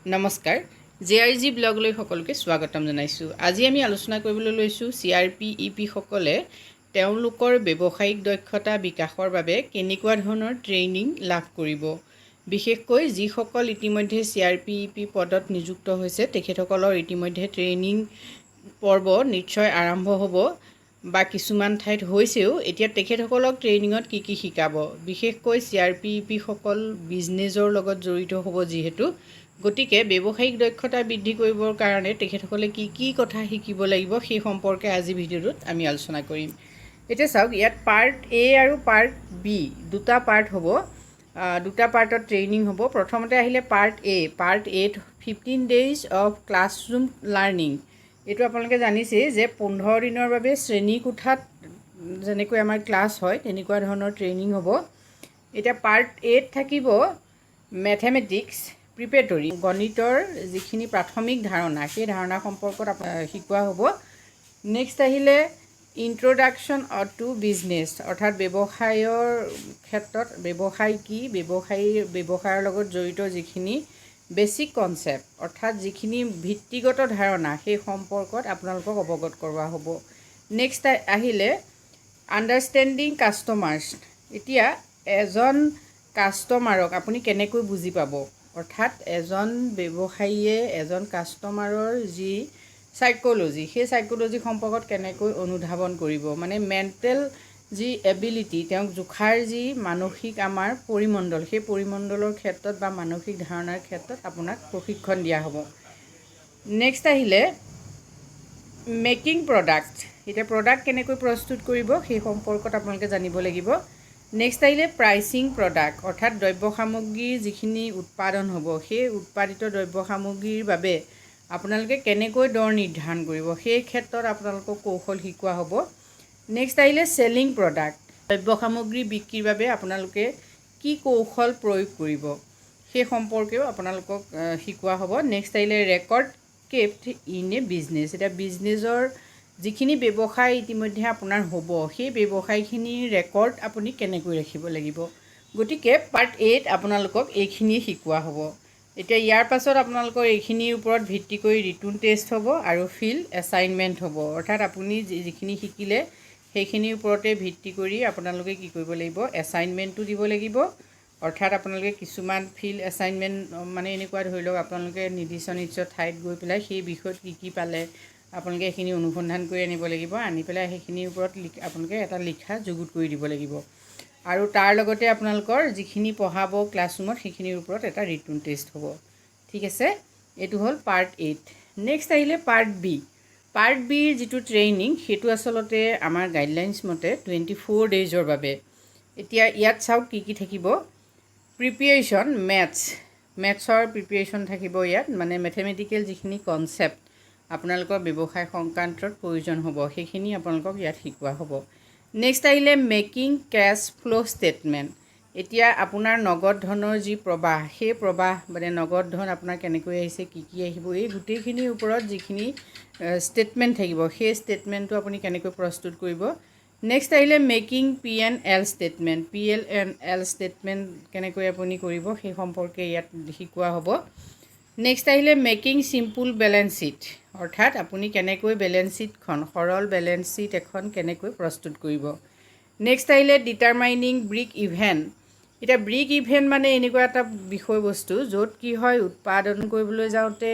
নমস্কাৰ JRG ব্লগলৈ সকলোকে স্বাগতম জনাইছোঁ। আজি আমি আলোচনা কৰিবলৈ লৈছোঁ CRP-EP সকলে তেওঁলোকৰ ব্যৱসায়িক দক্ষতা বিকাশৰ বাবে কেনেকুৱা ধৰণৰ ট্ৰেইনিং লাভ কৰিব। বিশেষকৈ যিসকল ইতিমধ্যে CRP-EP পদত নিযুক্ত হৈছে তেখেতসকলৰ ইতিমধ্যে ট্ৰেইনিং পৰ্ব নিশ্চয় আৰম্ভ হ'ব বা কিছুমান ঠাইত হৈছেও। এতিয়া তেখেতসকলক ট্ৰেইনিঙত কি শিকাব, বিশেষকৈ CRP-EP সকল বিজনেছৰ লগত জড়িত হ'ব যিহেতু, গতিকে ব্যৱসায়িক দক্ষতা বৃদ্ধি কৰিবৰ কাৰণে তেখেতসকলে কি কথা শিকিব লাগিব সেই সম্পৰ্কে আজি ভিডিঅ'টোত আমি আলোচনা কৰিম। এতিয়া চাওক, ইয়াত পাৰ্ট A আৰু পাৰ্ট B দুটা পাৰ্ট হ'ব, দুটা পাৰ্টত ট্ৰেইনিং হ'ব। প্ৰথমতে আহিলে পাৰ্ট A। পাৰ্ট Aত 15 days অফ ক্লাছৰুম লাৰ্ণিং। এইটো আপোনালোকে জানিছেই যে 15 দিনৰ বাবে শ্ৰেণীকোঠাত যেনেকৈ আমাৰ ক্লাছ হয় তেনেকুৱা ধৰণৰ ট্ৰেইনিং হ'ব। এতিয়া পাৰ্ট Aত থাকিব মেথমেটিক্স প্ৰিপেৰেটৰী, গণিতৰ যিখিনি প্ৰাথমিক ধাৰণা সেই ধাৰণা সম্পৰ্কত শিকোৱা হ'ব। নেক্সট আহিলে ইন্ট্ৰডাকশ্যন টু বিজনেছ, অৰ্থাৎ ব্যৱসায়ৰ ক্ষেত্ৰত ব্যৱসায় কি, ব্যৱসায়ৰ লগত জড়িত যিখিনি বেছিক কনচেপ্ট, অৰ্থাৎ যিখিনি ভিত্তিগত ধাৰণা সেই সম্পৰ্কত আপোনালোকক অৱগত কৰোৱা হ'ব। নেক্সট আহিলে আণ্ডাৰষ্টেণ্ডিং কাষ্টমাৰ্ছ। এতিয়া এজন কাষ্টমাৰক আপুনি কেনেকৈ বুজি পাব, অৰ্থাৎ এজন ব্যৱসায়ীয়ে এজন কাষ্টমাৰৰ যি চাইক'লজি সেই চাইক'লজি সম্পৰ্কত কেনেকৈ অনুধাৱন কৰিব, মানে মেণ্টেল যি এবিলিটি, তেওঁক জোখাৰ যি মানসিক আমাৰ পৰিমণ্ডল, সেই পৰিমণ্ডলৰ ক্ষেত্ৰত বা মানসিক ধাৰণাৰ ক্ষেত্ৰত আপোনাক প্ৰশিক্ষণ দিয়া হ'ব। নেক্সট আহিলে মেকিং প্ৰডাক্ট। এতিয়া প্ৰডাক্ট কেনেকৈ প্ৰস্তুত কৰিব সেই সম্পৰ্কত আপোনালোকে জানিব লাগিব। নেক্সট আহিলে প্ৰাইচিং প্ৰডাক্ট, অৰ্থাৎ দ্ৰব্য সামগ্ৰীৰ যিখিনি উৎপাদন হ'ব সেই উৎপাদিত দ্ৰব্য সামগ্ৰীৰ বাবে আপোনালোকে কেনেকৈ দৰ নিৰ্ধাৰণ কৰিব সেই ক্ষেত্ৰত আপোনালোকক কৌশল শিকোৱা হ'ব। নেক্সট আহিলে চেলিং প্ৰডাক্ট, দ্ৰব্য সামগ্ৰী বিক্ৰীৰ বাবে আপোনালোকে কি কৌশল প্ৰয়োগ কৰিব সেই সম্পৰ্কেও আপোনালোকক শিকোৱা হ'ব। নেক্সট আহিলে record kept in a business. এতিয়া বিজনেছৰ যিখিনি ব্যৱসায় ইতিমধ্যে আপোনাৰ হ'ব সেই ব্যৱসায়খিনিৰ ৰেকৰ্ড আপুনি কেনেকৈ ৰাখিব লাগিব। গতিকে পাৰ্ট Aত আপোনালোকক এইখিনিয়ে শিকোৱা হ'ব। এতিয়া ইয়াৰ পাছত আপোনালোকৰ এইখিনিৰ ওপৰত ভিত্তি কৰি ৰিটন টেষ্ট হ'ব আৰু ফিল্ড এছাইনমেণ্ট হ'ব। অৰ্থাৎ আপুনি যিখিনি শিকিলে সেইখিনিৰ ওপৰতে ভিত্তি কৰি আপোনালোকে কি কৰিব লাগিব, এছাইনমেণ্টটো দিব লাগিব। অৰ্থাৎ আপোনালোকে কিছুমান ফিল্ড এছাইনমেণ্ট মানে এনেকুৱা ধৰি লওক, আপোনালোকে নিৰ্দিষ্ট ঠাইত গৈ পেলাই সেই বিষয়ত কি পালে আপোনালোকে সেইখিনি অনুসন্ধান কৰি আনিব লাগিব। আনি পেলাই সেইখিনিৰ ওপৰত আপোনালোকে এটা লিখা যুগুত কৰি দিব লাগিব আৰু তাৰ লগতে আপোনালোকৰ যিখিনি পঢ়াব ক্লাছৰুমত সেইখিনিৰ ওপৰত এটা ৰিটন টেষ্ট হ'ব। ঠিক আছে, এইটো হ'ল পাৰ্ট Aত। নেক্সট আহিলে পাৰ্ট B। পাৰ্ট Bৰ যিটো ট্ৰেইনিং সেইটো আচলতে আমাৰ গাইডলাইনছ মতে 24 daysৰ বাবে। এতিয়া ইয়াত চাওক কি থাকিব। প্ৰিপেৰেশ্যন মেথছৰ প্ৰিপেৰেশ্যন থাকিব ইয়াত, মানে মেথমেটিকেল যিখিনি কনচেপ্ট আপোনালোকৰ ব্যৱসায় সংক্ৰান্তত প্ৰয়োজন হ'ব সেইখিনি আপোনালোকক ইয়াত শিকোৱা হ'ব। নেক্সট আহিলে মেকিং কেছ ফ্ল' ষ্টেটমেণ্ট। এতিয়া আপোনাৰ নগদ ধনৰ যি প্ৰবাহ সেই প্ৰবাহ মানে নগদ ধন আপোনাৰ কেনেকৈ আহিছে, কি আহিব, এই গোটেইখিনিৰ ওপৰত যিখিনি ষ্টেটমেণ্ট থাকিব সেই ষ্টেটমেণ্টটো আপুনি কেনেকৈ প্ৰস্তুত কৰিব। নেক্সট আহিলে making P&L statement. P&L statement কেনেকৈ আপুনি কৰিব সেই সম্পৰ্কে ইয়াত শিকোৱা হ'ব। নেক্সট আহিলে মেকিং চিম্পুল বেলেঞ্চ শ্বীট, অৰ্থাৎ আপুনি কেনেকৈ বেলেঞ্চ শ্বীটখন, সৰল বেলেঞ্চ শ্বীট এখন কেনেকৈ প্ৰস্তুত কৰিব। নেক্সট আহিলে ডিটাৰমাইনিং ব্ৰেক ইভেন। এতিয়া ব্ৰেক ইভেন মানে এনেকুৱা এটা বিষয়বস্তু য'ত কি হয়, উৎপাদন কৰিবলৈ যাওঁতে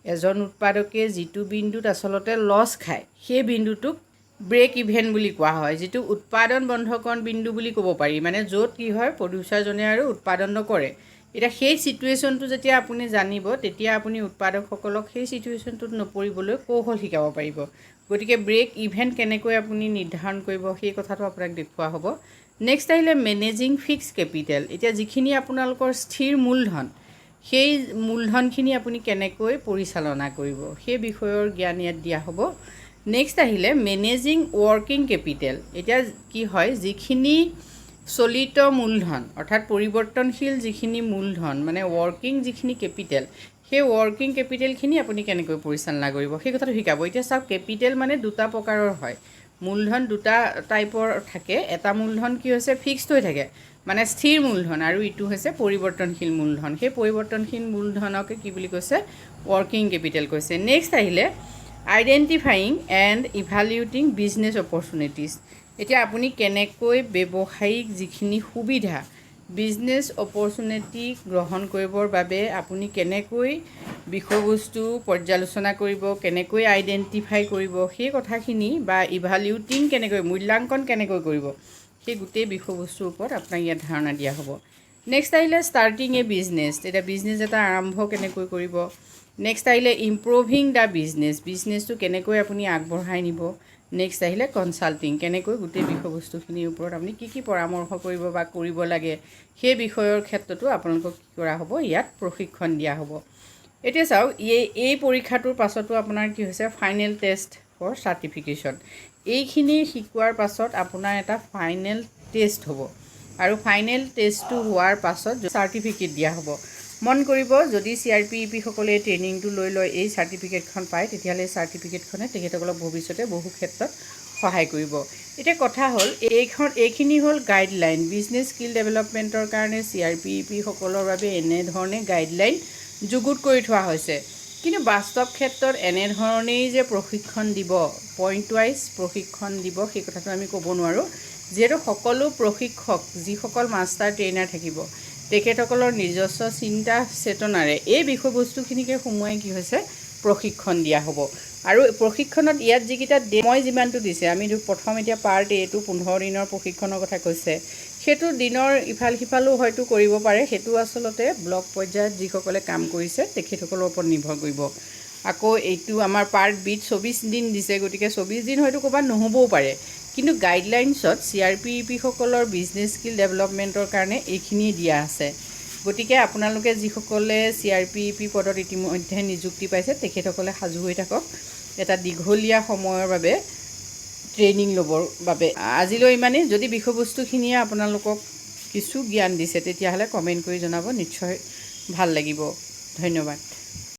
এজন উৎপাদকে যিটো বিন্দুত আচলতে লছ খায় সেই বিন্দুটোক ব্ৰেক ইভেন বুলি কোৱা হয়, যিটো উৎপাদন বন্ধকৰণ বিন্দু বুলি ক'ব পাৰি, মানে য'ত কি হয় প্ৰডিউচাৰজনে আৰু উৎপাদন নকৰে। এতিয়া সেই ছিটুৱেশ্যনটো যেতিয়া আপুনি জানিব তেতিয়া আপুনি উৎপাদকসকলক সেই ছিটুৱেশ্যনটোত নপৰিবলৈ কৌশল শিকাব পাৰিব। গতিকে ব্ৰেক ইভেন কেনেকৈ আপুনি নিৰ্ধাৰণ কৰিব সেই কথাটো আপোনাক দেখুওৱা হ'ব। নেক্সট আহিলে মেনেজিং ফিক্স কেপিটেল। এতিয়া যিখিনি আপোনালোকৰ স্থিৰ মূলধন সেই মূলধনখিনি আপুনি কেনেকৈ পৰিচালনা কৰিব সেই বিষয়ৰ জ্ঞান ইয়াত দিয়া হ'ব। নেক্সট আহিলে মেনেজিং ৱৰ্কিং কেপিটেল। এতিয়া কি হয়, যিখিনি চলিত মূলধন অৰ্থাৎ পৰিৱৰ্তনশীল যিখিনি মূলধন মানে ৱৰ্কিং যিখিনি কেপিটেল, সেই ৱৰ্কিং কেপিটেলখিনি আপুনি কেনেকৈ পৰিচালনা কৰিব সেই কথাটো শিকাব। এতিয়া চাওক, কেপিটেল মানে দুটা প্ৰকাৰৰ হয়, মূলধন দুটা টাইপৰ থাকে। এটা মূলধন কি হৈছে ফিক্সড হৈ থাকে, মানে স্থিৰ মূলধন, আৰু ইটো হৈছে পৰিৱৰ্তনশীল মূলধন। সেই পৰিৱৰ্তনশীল মূলধনকে কি বুলি কৈছে? ৱৰ্কিং কেপিটেল কৈছে। নেক্সট আহিলে আইডেণ্টিফাইং এণ্ড ইভালুৱেটিং বিজনেছ অপৰচুনিটিজ। এতিয়া আপুনি কেনেকৈ ব্যৱসায়িক যিখিনি সুবিধা, বিজনেছ অপৰচুনিটি গ্ৰহণ কৰিবৰ বাবে আপুনি কেনেকৈ বিষয়বস্তু পৰ্যালোচনা কৰিব, কেনেকৈ আইডেণ্টিফাই কৰিব, সেই কথাখিনি বা ইভালুৱেটিং কেনেকৈ, মূল্যাংকন কেনেকৈ কৰিব, সেই গোটেই বিষয়বস্তুৰ ওপৰত আপোনাক ইয়াত ধাৰণা দিয়া হ'ব। নেক্সট আহিলে ষ্টাৰ্টিং এ বিজনেছ। এতিয়া বিজনেছ এটা আৰম্ভ কেনেকৈ কৰিব। নেক্সট আহিলে ইম্প্ৰুভিং দ্য বিজনেছ, বিজনেছটো কেনেকৈ আপুনি আগবঢ়াই নিব। নেক্সট আহিলে কনচাল্টিং, কেনেকৈ গোটেই বিষয়বস্তুখিনিৰ ওপৰত আপুনি কি পৰামৰ্শ কৰিব বা কৰিব লাগে, সেই বিষয়ৰ ক্ষেত্ৰতো আপোনালোকক কি কৰা হ'ব, ইয়াত প্ৰশিক্ষণ দিয়া হ'ব। এতিয়া চাওক, এই পৰীক্ষাটোৰ পাছতো আপোনাৰ কি হৈছে, ফাইনেল টেষ্ট ফৰ চাৰ্টিফিকেশ্যন। এইখিনি শিকোৱাৰ পাছত আপোনাৰ এটা ফাইনেল টেষ্ট হ'ব, আৰু ফাইনেল টেষ্টটো হোৱাৰ পাছত চাৰ্টিফিকেট দিয়া হ'ব। মন কৰিব, যদি CRP-EP সকলে এই ট্ৰেইনিংটো লৈ লয়, এই চাৰ্টিফিকেটখন পায়, তেতিয়াহ'লে এই চাৰ্টিফিকেটখনে তেখেতসকলক ভৱিষ্যতে বহু ক্ষেত্ৰত সহায় কৰিব। এতিয়া কথা হ'ল, এইখিনি হ'ল গাইডলাইন। বিজনেছ স্কিল ডেভেলপমেণ্টৰ কাৰণে CRP-EP সকলৰ বাবে এনেধৰণে গাইডলাইন যুগুত কৰি থোৱা হৈছে। কিন্তু বাস্তৱ ক্ষেত্ৰত এনেধৰণেই যে প্ৰশিক্ষণ দিব, পইণ্ট ৱাইজ প্ৰশিক্ষণ দিব, সেই কথাটো আমি ক'ব নোৱাৰোঁ। যিহেতু সকলো প্ৰশিক্ষক, যিসকল মাষ্টাৰ ট্ৰেইনাৰ থাকিব, তেখেতসকলৰ নিজস্ব চিন্তা চেতনাৰে এই বিষয়বস্তুখিনিকে সোমোৱাই কি হৈছে, প্ৰশিক্ষণ দিয়া হ'ব। আৰু প্ৰশিক্ষণত ইয়াত যিকেইটা মই যিমানটো দিছে, আমি প্ৰথম এতিয়া পাৰ্ট এটো 15 দিনৰ প্ৰশিক্ষণৰ কথা কৈছে, সেইটো দিনৰ ইফাল সিফালো হয়তো কৰিব পাৰে। সেইটো আচলতে ব্লক পৰ্যায়ত যিসকলে কাম কৰিছে তেখেতসকলৰ ওপৰত নিৰ্ভৰ কৰিব। আকৌ এইটো আমাৰ পাৰ্ট বিত 24 দিন দিছে, গতিকে 24 দিন হয়তো ক'ৰবাত নহ'বও পাৰে। কিন্তু গাইডলাইনছত CRP-EP সকলৰ বিজনেছ স্কিল ডেভেলপমেণ্টৰ কাৰণে এইখিনি দিয়া আছে। গতিকে আপোনালোকে যিসকলে CRP-EP পদত ইতিমধ্যে নিযুক্তি পাইছে, তেখেতসকলে সাজু হৈ থাকক এটা দীঘলীয়া সময়ৰ বাবে ট্ৰেইনিং ল'বৰ বাবে। আজিলৈ ইমানেই। যদি বিষয়বস্তুখিনিয়ে আপোনালোকক কিছু জ্ঞান দিছে, তেতিয়াহ'লে কমেণ্ট কৰি জনাব, নিশ্চয় ভাল লাগিব। ধন্যবাদ।